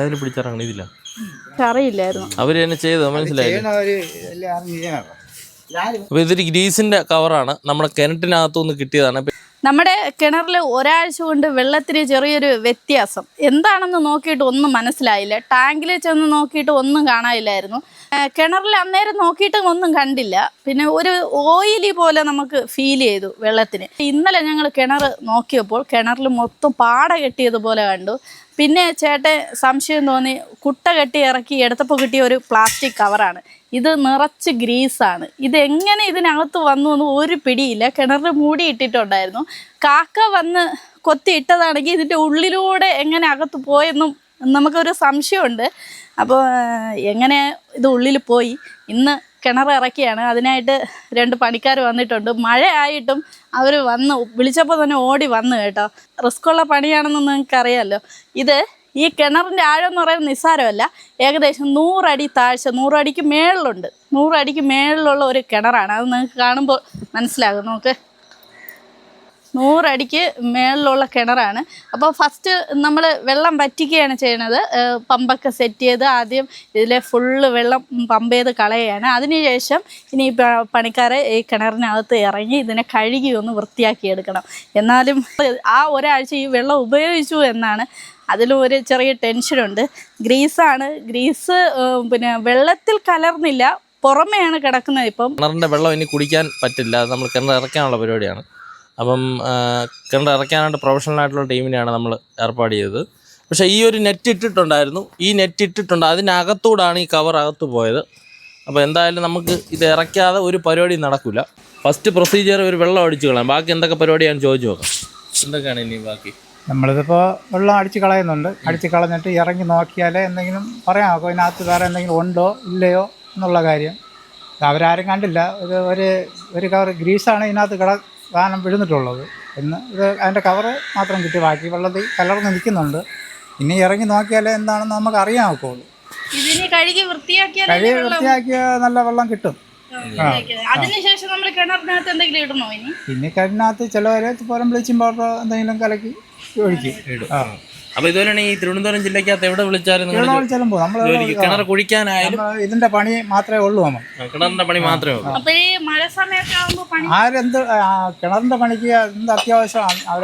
അതിൽ പിടിച്ചിറങ്ങണം ഇതില്ല അറിയില്ലായിരുന്നു അവര് തന്നെ ചെയ്തോ മനസ്സിലായി. അപ്പൊ ഇതൊരു ഗ്രീസിന്റെ കവറാണ്, നമ്മുടെ കിണറ്റിനകത്തുനിന്ന് കിട്ടിയതാണ്. നമ്മുടെ കിണറിൽ ഒരാഴ്ച കൊണ്ട് വെള്ളത്തിന് ചെറിയൊരു വ്യത്യാസം എന്താണെന്ന് നോക്കിയിട്ട് ഒന്നും മനസ്സിലായില്ല. ടാങ്കിൽ ചെന്ന് നോക്കിയിട്ട് ഒന്നും കാണാനില്ലായിരുന്നു. കിണറിൽ അന്നേരം നോക്കിയിട്ട് ഒന്നും കണ്ടില്ല. പിന്നെ ഒരു ഓയിലി പോലെ നമുക്ക് ഫീൽ ചെയ്തു വെള്ളത്തിന്. ഇന്നലെ ഞങ്ങൾ കിണർ നോക്കിയപ്പോൾ കിണറിൽ മൊത്തം പാട കെട്ടിയതുപോലെ കണ്ടു. പിന്നെ ചേട്ടൻ സംശയം തോന്നി, കുട്ട കെട്ടി ഇറക്കി എടുത്തപ്പോൾ കിട്ടിയ ഒരു പ്ലാസ്റ്റിക് കവറാണ്. ഇത് നിറച്ച് ഗ്രീസാണ്. ഇതെങ്ങനെ ഇതിനകത്ത് വന്നു എന്ന് ഒരു പിടിയില്ല. കിണറിൽ മൂടിയിട്ടിട്ടുണ്ടായിരുന്നു. കാക്ക വന്ന് കൊത്തി ഇട്ടതാണെങ്കിൽ ഇതിൻ്റെ ഉള്ളിലൂടെ എങ്ങനെ അകത്ത് പോയെന്നും നമുക്കൊരു സംശയമുണ്ട്. അപ്പോൾ എങ്ങനെ ഇത് ഉള്ളിൽ പോയി. ഇന്ന് കിണർ ഇറക്കിയാണ്. അതിനായിട്ട് 2 പണിക്കാർ വന്നിട്ടുണ്ട്. മഴ ആയിട്ടും അവർ വന്ന് വിളിച്ചപ്പോൾ തന്നെ ഓടി വന്നു കേട്ടോ. റിസ്ക്കുള്ള പണിയാണെന്ന് നിങ്ങൾക്കറിയാമല്ലോ. ഇത് ഈ കിണറിൻ്റെ ആഴം എന്ന് പറയുന്നത് നിസ്സാരമല്ല. ഏകദേശം 100 അടി താഴ്ച, 100 അടിക്ക് മേളിലുണ്ട്. 100 അടിക്ക് മേളിലുള്ള ഒരു കിണറാണ്. അത് നിങ്ങൾക്ക് കാണുമ്പോൾ മനസ്സിലാകും. നമുക്ക് 100 അടിക്ക് മേളിലുള്ള കിണറാണ്. അപ്പോൾ ഫസ്റ്റ് നമ്മൾ വെള്ളം വറ്റിക്കുകയാണ് ചെയ്യണത്. പമ്പൊക്കെ സെറ്റ് ചെയ്ത് ആദ്യം ഇതിലെ ഫുള്ള് വെള്ളം പമ്പ് ചെയ്ത് കളയുകയാണ്. അതിനുശേഷം ഇനി പണിക്കാരെ ഈ കിണറിനകത്ത് ഇറങ്ങി ഇതിനെ കഴുകി ഒന്ന് വൃത്തിയാക്കിയെടുക്കണം. എന്നാലും ആ ഒരാഴ്ച ഈ വെള്ളം ഉപയോഗിച്ചു എന്നാണ്. അതിലും ഒരു ചെറിയ ടെൻഷനുണ്ട്. ഗ്രീസാണ്. ഗ്രീസ് പിന്നെ വെള്ളത്തിൽ കലർന്നില്ല, പുറമെയാണ് കിടക്കുന്നത്. ഇപ്പം കിണറിൻ്റെ വെള്ളം ഇനി കുടിക്കാൻ പറ്റില്ല. അത് നമ്മൾ കിണർ ഇറക്കാനുള്ള പരിപാടിയാണ്. അപ്പം കിണർ ഇറക്കാനായിട്ട് പ്രൊഫഷണലായിട്ടുള്ള ടീമിനെയാണ് നമ്മൾ ഏർപ്പാട് ചെയ്തത്. പക്ഷേ ഈ ഒരു നെറ്റ് ഇട്ടിട്ടുണ്ടായിരുന്നു. ഈ നെറ്റ് ഇട്ടിട്ടുണ്ട്, അതിനകത്തൂടാണ് ഈ കവർ അകത്ത് പോയത്. അപ്പോൾ എന്തായാലും നമുക്ക് ഇത് ഇറക്കാതെ ഒരു പരിപാടി നടക്കില്ല. ഫസ്റ്റ് പ്രൊസീജിയർ ഒരു വെള്ളം അടിച്ച് കളയാം. ബാക്കി എന്തൊക്കെ പരിപാടിയാണ് ചോദിച്ചു നോക്കാം. എന്തൊക്കെയാണ് ഇനി ബാക്കി? നമ്മളിതിപ്പോൾ വെള്ളം അടിച്ച് കളയുന്നുണ്ട്. അടിച്ച് കളഞ്ഞിട്ട് ഇറങ്ങി നോക്കിയാലേ എന്തെങ്കിലും പറയാം നോക്കാം ഇതിനകത്ത് വേറെ എന്തെങ്കിലും ഉണ്ടോ ഇല്ലയോ എന്നുള്ള കാര്യം. അവരാരും കണ്ടില്ല. ഒരു കവർ ഗ്രീസാണ് ഇതിനകത്ത് സാധനം വിഴുന്നിട്ടുള്ളത്. ഇന്ന് ഇത് അതിൻ്റെ കവറ് മാത്രം കിട്ടി. ബാക്കി വെള്ളത്തിൽ കലർന്ന് നിൽക്കുന്നുണ്ട്. ഇനി ഇറങ്ങി നോക്കിയാലേ എന്താണെന്ന് നമുക്ക് അറിയാൻ നോക്കുള്ളൂ. കഴുകി വൃത്തിയാക്കിയ നല്ല വെള്ളം കിട്ടും. അതിനുശേഷം നമ്മൾ കിണറിനകത്ത് എന്തെങ്കിലും ഇടണോ? പിന്നെ കിണറിനകത്ത് ചിലവരെ പുറം ബ്ലീച്ചിങ് പൗഡർ എന്തെങ്കിലും കലക്കി ഒഴിക്കും. അപ്പോൾ ഇതുപോലെയാണ് ഈ തിരുവനന്തപുരം ജില്ലക്കകത്ത് എവിടെ വിളിച്ചാലും കിണർ കുഴിക്കാനായാലും ഇതിന്റെ പണി മാത്രമേ ഉള്ളൂ. കിണറിന്റെ പണി മാത്രമേ ഉള്ളൂ. ആരെന്ത് കിണറിന്റെ പണിക്ക് എന്ത് അത്യാവശ്യം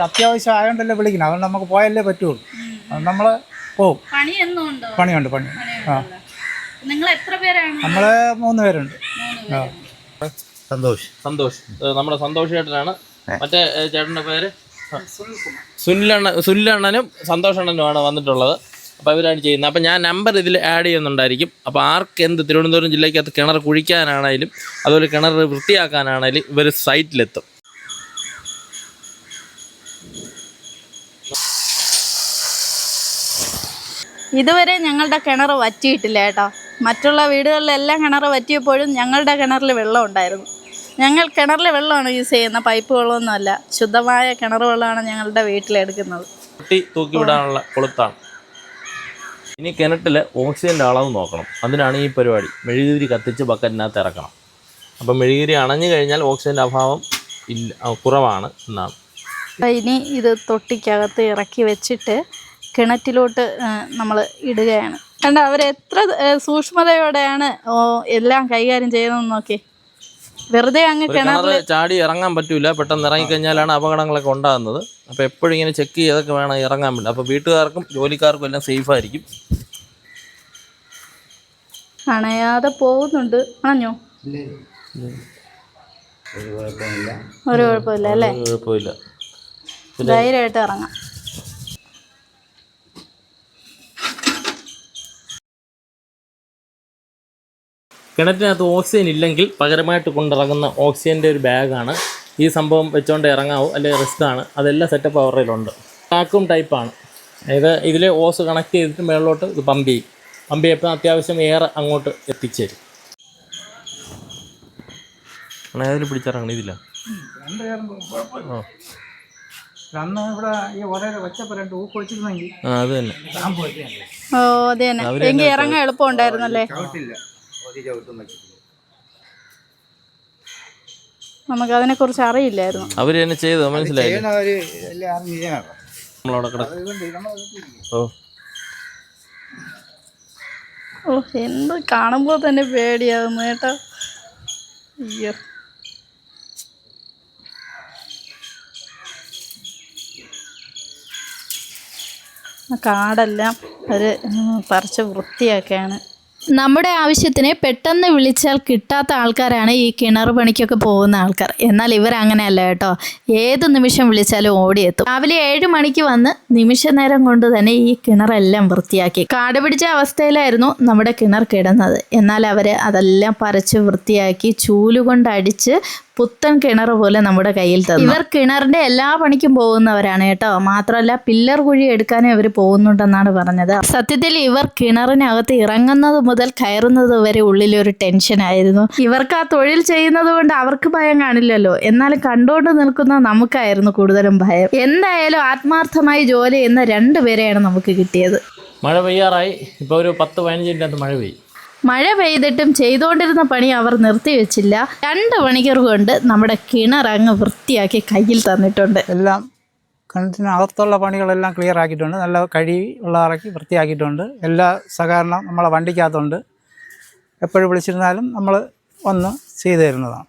അത്യാവശ്യം ആയതുകൊണ്ടല്ലേ വിളിക്കണം. അതുകൊണ്ട് നമുക്ക് പോയാലേ പറ്റുള്ളൂ. അതുകൊണ്ട് നമ്മൾ പോവും. പണിയുണ്ട്. നിങ്ങൾ എത്ര പേരാണ്? നമ്മള് 3 പേരുണ്ട്. സന്തോഷ് നമ്മുടെ സന്തോഷ് ചേട്ടനാണ്. മറ്റേ ചേട്ടൻ്റെ പേര് സുനിലണ്ണനും സന്തോഷണ്ണനുമാണ് വന്നിട്ടുള്ളത്. അപ്പോൾ ഇവരാണ് ചെയ്യുന്നത്. അപ്പോൾ ഞാൻ നമ്പർ ഇതിൽ ആഡ് ചെയ്യുന്നുണ്ടായിരിക്കും. അപ്പോൾ ആർക്ക് എന്ത് തിരുവനന്തപുരം ജില്ലയ്ക്കകത്ത് കിണർ കുഴിക്കാനാണെങ്കിലും അതുപോലെ കിണർ വൃത്തിയാക്കാനാണെങ്കിലും ഇവർ സൈറ്റിലെത്തും. ഇതുവരെ ഞങ്ങളുടെ കിണർ വറ്റിയിട്ടില്ല കേട്ടോ. മറ്റുള്ള വീടുകളിലെല്ലാം കിണർ വറ്റിയപ്പോഴും ഞങ്ങളുടെ കിണറിൽ വെള്ളം ഉണ്ടായിരുന്നു. ഞങ്ങൾ കിണറിലെ വെള്ളമാണ് യൂസ് ചെയ്യുന്നത്, പൈപ്പ് വെള്ളമൊന്നുമല്ല. ശുദ്ധമായ കിണർ വെള്ളമാണ് ഞങ്ങളുടെ വീട്ടിലെടുക്കുന്നത്. തൂക്കി വിടാനുള്ള കൊളുത്താണ്. ഇനി കിണറ്റിൽ ഓക്സിജൻ്റെ അളവ് നോക്കണം. അതിനാണ് ഈ പരിപാടി. മെഴുകുതിരി കത്തിച്ച് ബക്കറ്റിനകത്ത് ഇറക്കണം. അപ്പം മെഴുകുതിരി അണഞ്ഞു കഴിഞ്ഞാൽ ഓക്സിജൻ്റെ അഭാവം കുറവാണ് എന്നാണ്. ഇനി ഇത് തൊട്ടിക്കകത്ത് ഇറക്കി വെച്ചിട്ട് കിണറ്റിലോട്ട് നമ്മൾ ഇടുകയാണ്. കണ്ട അവരെത്ര സൂക്ഷ്മതയോടെയാണ് എല്ലാം കൈകാര്യം ചെയ്യുന്നതെന്ന് നോക്കി. വെറുതെ അങ്ങ് കിണറിൽ ചാടി ഇറങ്ങാൻ പറ്റൂല. പെട്ടെന്ന് ഇറങ്ങിക്കഴിഞ്ഞാലാണ് അപകടങ്ങളൊക്കെ ഉണ്ടാകുന്നത്. അപ്പോൾ എപ്പോഴും ഇങ്ങനെ ചെക്ക് ചെയ്തൊക്കെ വേണം ഇറങ്ങാൻ വേണ്ടി. അപ്പോൾ വീട്ടുകാർക്കും ജോലിക്കാർക്കും എല്ലാം സേഫായിരിക്കും. അണയാതെ പോകുന്നുണ്ട്. അണഞ്ഞോ? ഒരു കുഴപ്പമില്ല അല്ലേ? കുഴപ്പമില്ല. ധൈര്യമായിട്ട് ഇറങ്ങാം. കിണറ്റിനകത്ത് ഓക്സിജൻ ഇല്ലെങ്കിൽ പകരമായിട്ട് കൊണ്ടിറങ്ങുന്ന ഓക്സിജൻ്റെ ഒരു ബാഗാണ് ഈ സംഭവം. വെച്ചുകൊണ്ട് ഇറങ്ങാവൂ, അല്ലെങ്കിൽ റിസ്ക്കാണ്. അതെല്ലാം സെറ്റപ്പ് അവരുടെയിലുണ്ട്. വാക്യൂം ടൈപ്പാണ്. അതായത് ഇതിലെ ഓസ് കണക്ട് ചെയ്തിട്ട് മുകളിലോട്ട് ഇത് പമ്പ് ചെയ്യും. പമ്പ് ചെയ്യുമ്പോൾ അത്യാവശ്യം എയർ അങ്ങോട്ട് എത്തിച്ചേരും. അതിൽ പിടിച്ചിറങ്ങണം ഇതില്ല. അത് തന്നെ. എങ്കിൽ ഇറങ്ങാൻ എളുപ്പം ഉണ്ടായിരുന്നല്ലേ? നമുക്ക് അതിനെ കുറിച്ച് അറിയില്ലായിരുന്നു. അവര് തന്നെ ചെയ്തോ മനസ്സിലായി. ഓ എന്ത് കാണുമ്പോൾ തന്നെ പേടിയാകുന്നു കേട്ടോ. അയ്യോ കാടെല്ലാം ഒരു പറിച്ച് വൃത്തിയാക്കുകയാണ്. നമ്മുടെ ആവശ്യത്തിന് പെട്ടെന്ന് വിളിച്ചാൽ കിട്ടാത്ത ആൾക്കാരാണ് ഈ കിണർ പണിക്കൊക്കെ പോകുന്ന ആൾക്കാർ. എന്നാൽ ഇവരങ്ങനെയല്ല കേട്ടോ, ഏത് നിമിഷം വിളിച്ചാലും ഓടിയെത്തും. രാവിലെ 7 മണിക്ക് വന്ന് നിമിഷ നേരം കൊണ്ട് തന്നെ ഈ കിണറെല്ലാം വൃത്തിയാക്കി. കാട് പിടിച്ച അവസ്ഥയിലായിരുന്നു നമ്മുടെ കിണർ കിടന്നത്. എന്നാൽ അവർ അതെല്ലാം പറിച്ച് വൃത്തിയാക്കി ചൂലുകൊണ്ട് അടിച്ച് പുത്തൻ കിണർ പോലെ നമ്മുടെ കയ്യിൽ തന്നു. ഇവർ കിണറിന്റെ എല്ലാ പണിക്കും പോകുന്നവരാണ് കേട്ടോ. മാത്രമല്ല പില്ലർ കുഴി എടുക്കാനും ഇവർ പോകുന്നുണ്ടെന്നാണ് പറഞ്ഞത്. സത്യത്തിൽ ഇവർ കിണറിനകത്ത് ഇറങ്ങുന്നത് മുതൽ കയറുന്നത് വരെ ഉള്ളിലൊരു ടെൻഷനായിരുന്നു. ഇവർക്ക് ആ തൊഴിൽ ചെയ്യുന്നത് കൊണ്ട് അവർക്ക് ഭയം കാണില്ലല്ലോ, എന്നാലും കണ്ടുകൊണ്ട് നിൽക്കുന്ന നമുക്കായിരുന്നു കൂടുതലും ഭയം. എന്തായാലും ആത്മാർത്ഥമായി ജോലി ചെയ്യുന്ന 2 പേരെയാണ് നമുക്ക് കിട്ടിയത്. മഴ പെയ്യാറായി. ഇപ്പോൾ ഒരു 10-15 മിനിറ്റ് മഴ പെയ്യും. മഴ പെയ്തിട്ടും ചെയ്തുകൊണ്ടിരുന്ന പണി അവർ നിർത്തിവെച്ചില്ല. 2 മണിക്കൂർ കൊണ്ട് നമ്മുടെ കിണർ അങ്ങ് വൃത്തിയാക്കി കയ്യിൽ തന്നിട്ടുണ്ട്. എല്ലാം കിണറ്റിനകത്തുള്ള പണികളെല്ലാം ക്ലിയർ ആക്കിയിട്ടുണ്ട്. നല്ല കഴുകി വെള്ളമിറക്കി വൃത്തിയാക്കിയിട്ടുണ്ട്. എല്ലാ സഹകരണം നമ്മളെ വണ്ടിക്കകത്തുണ്ട്. എപ്പോഴും വിളിച്ചിരുന്നാലും നമ്മൾ വന്ന് ചെയ്തു തരുന്നതാണ്.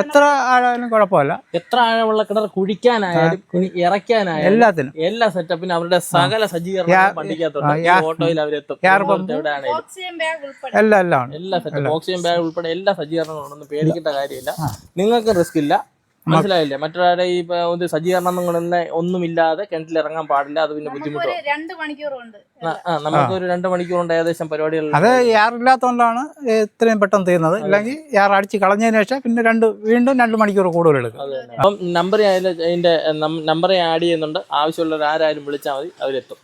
എത്ര ആഴായാലും കുഴപ്പമില്ല. എത്ര ആഴമുള്ള കിണർ കുഴിക്കാനായാലും ഇറക്കാനായാലും എല്ലാത്തിനും എല്ലാ സെറ്റപ്പിനും അവരുടെ സകല സജ്ജീകരണം വണ്ടിക്കകത്തുണ്ട്. ഓട്ടോയിൽ അവരെത്തും. എല്ലാം എല്ലാ സെറ്റപ്പ് ഓക്സിജൻ ബാഗ് ഉൾപ്പെടെ എല്ലാ സജ്ജീകരണങ്ങളും ഉണ്ടെന്ന് പേടിക്കേണ്ട കാര്യമില്ല. നിങ്ങൾക്ക് റിസ്ക് ഇല്ല. മനസ്സിലായില്ലേ? മറ്റൊരാളുടെ ഈ സജ്ജീകരണം ഒന്നുമില്ലാതെ കിണറ്റിൽ ഇറങ്ങാൻ പാടില്ല. അത് പിന്നെ ബുദ്ധിമുട്ടാണ്. 2 മണിക്കൂറുണ്ട്. നമുക്കൊരു 2 മണിക്കൂർ കൊണ്ട് ഏകദേശം പരിപാടികൾ. അത് യാറില്ലാത്തതുകൊണ്ടാണ് ഇത്രയും പെട്ടെന്ന് തീർന്നത്. ഇല്ലെങ്കിൽ യാർ അടിച്ച് കളഞ്ഞതിന് ശേഷം പിന്നെ വീണ്ടും 2 മണിക്കൂർ കൂടുതൽ എടുക്കും. അപ്പം നമ്പർ ആഡ് ചെയ്യുന്നുണ്ട്. ആവശ്യമുള്ളവർ ആരായാലും വിളിച്ചാൽ മതി, അവരെത്തും.